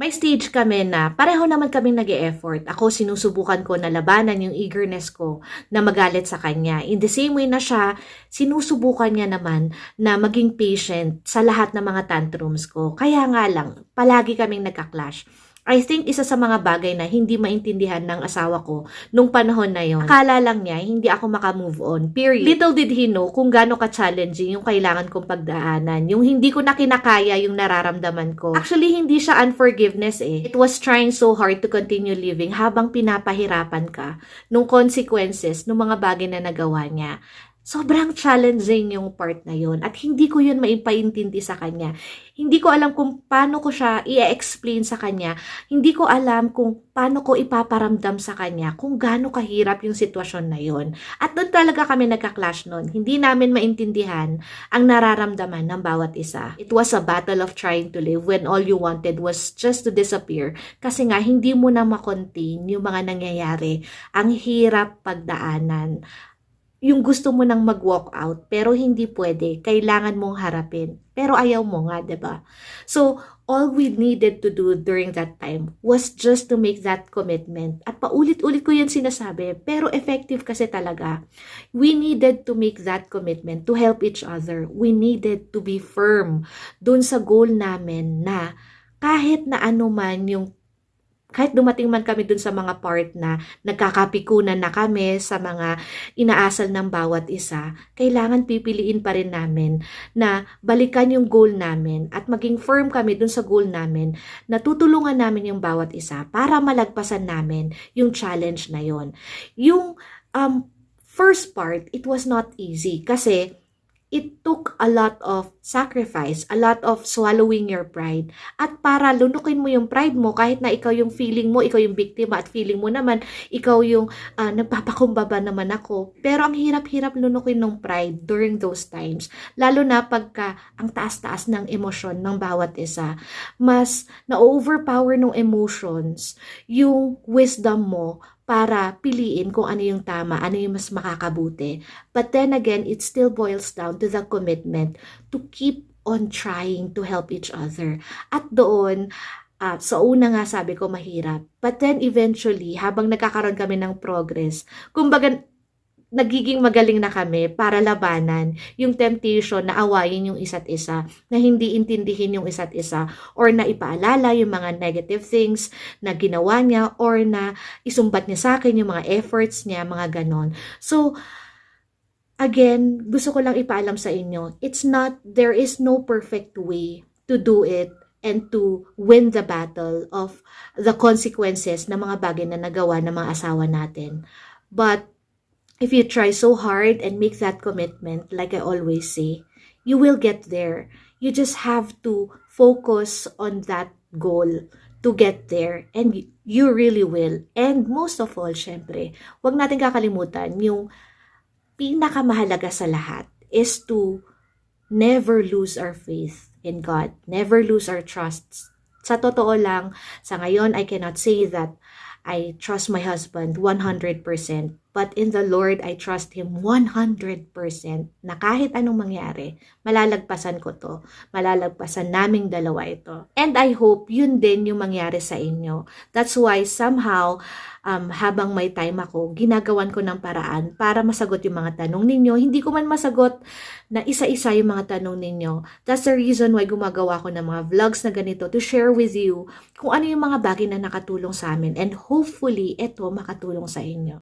May stage kami na pareho naman kaming nag-e-effort. Ako sinusubukan ko na labanan yung eagerness ko na magalit sa kanya. In the same way na siya, sinusubukan niya naman na maging patient sa lahat ng mga tantrums ko. Kaya nga lang, palagi kaming nagka-clash. I think isa sa mga bagay na hindi maintindihan ng asawa ko nung panahon na yon. Akala lang niya hindi ako maka-move on. Period. Little did he know kung gaano ka-challenging yung kailangan kong pagdaanan. Yung hindi ko na kinakaya yung nararamdaman ko. Actually, hindi siya unforgiveness eh. It was trying so hard to continue living habang pinapahirapan ka nung consequences ng mga bagay na nagawa niya. Sobrang challenging yung part na yun at hindi ko yun maipaintindi sa kanya. Hindi ko alam kung paano ko siya i-explain sa kanya. Hindi ko alam kung paano ko ipaparamdam sa kanya kung gaano kahirap yung sitwasyon na yun. At doon talaga kami nagka-clash nun. Hindi namin maintindihan ang nararamdaman ng bawat isa. It was a battle of trying to live when all you wanted was just to disappear. Kasi nga hindi mo na makontain yung mga nangyayari. Ang hirap pagdaanan. Yung gusto mo nang mag-walk out, pero hindi pwede. Kailangan mong harapin. Pero ayaw mo nga, 'di ba? So, all we needed to do during that time was just to make that commitment. At paulit-ulit ko yan sinasabi, pero effective kasi talaga. We needed to make that commitment to help each other. We needed to be firm dun sa goal namin na kahit na ano man yung kahit dumating man kami dun sa mga part na nagkakapikunan na kami sa mga inaasal ng bawat isa, kailangan pipiliin pa rin namin na balikan yung goal namin at maging firm kami dun sa goal namin na tutulungan namin yung bawat isa para malagpasan namin yung challenge na yon. Yung first part, it was not easy kasi it took a lot of sacrifice, a lot of swallowing your pride. At para lunukin mo yung pride mo, kahit na ikaw yung feeling mo, ikaw yung biktima at feeling mo naman, ikaw yung nagpapakumbaba naman ako. Pero ang hirap-hirap lunukin ng pride during those times. Lalo na pagka ang taas-taas ng emosyon ng bawat isa. Mas na-overpower ng emotions yung wisdom mo para piliin kung ano yung tama, ano yung mas makakabuti. But then again, it still boils down to the commitment to keep on trying to help each other. At doon, sa una nga sabi ko mahirap. But then eventually, habang nagkakaroon kami ng progress, kumbaga nagiging magaling na kami para labanan yung temptation na awayin yung isa't isa, na hindi intindihin yung isa't isa, or na ipaalala yung mga negative things na ginawa niya, or na isumbat niya sa akin yung mga efforts niya, mga ganon. So, again, gusto ko lang ipaalam sa inyo, there is no perfect way to do it and to win the battle of the consequences ng mga bagay na nagawa ng mga asawa natin. But, if you try so hard and make that commitment, like I always say, you will get there. You just have to focus on that goal to get there, and you really will. And most of all, syempre, wag natin kakalimutan, yung pinakamahalaga sa lahat is to never lose our faith in God. Never lose our trust. Sa totoo lang, sa ngayon, I cannot say that I trust my husband 100%. But in the Lord, I trust Him 100% na kahit anong mangyari, malalagpasan ko to. Malalagpasan naming dalawa ito. And I hope yun din yung mangyari sa inyo. That's why somehow, habang may time ako, ginagawan ko ng paraan para masagot yung mga tanong ninyo. Hindi ko man masagot na isa-isa yung mga tanong ninyo. That's the reason why gumagawa ko ng mga vlogs na ganito to share with you kung ano yung mga bagay na nakatulong sa amin. And hopefully, ito makatulong sa inyo.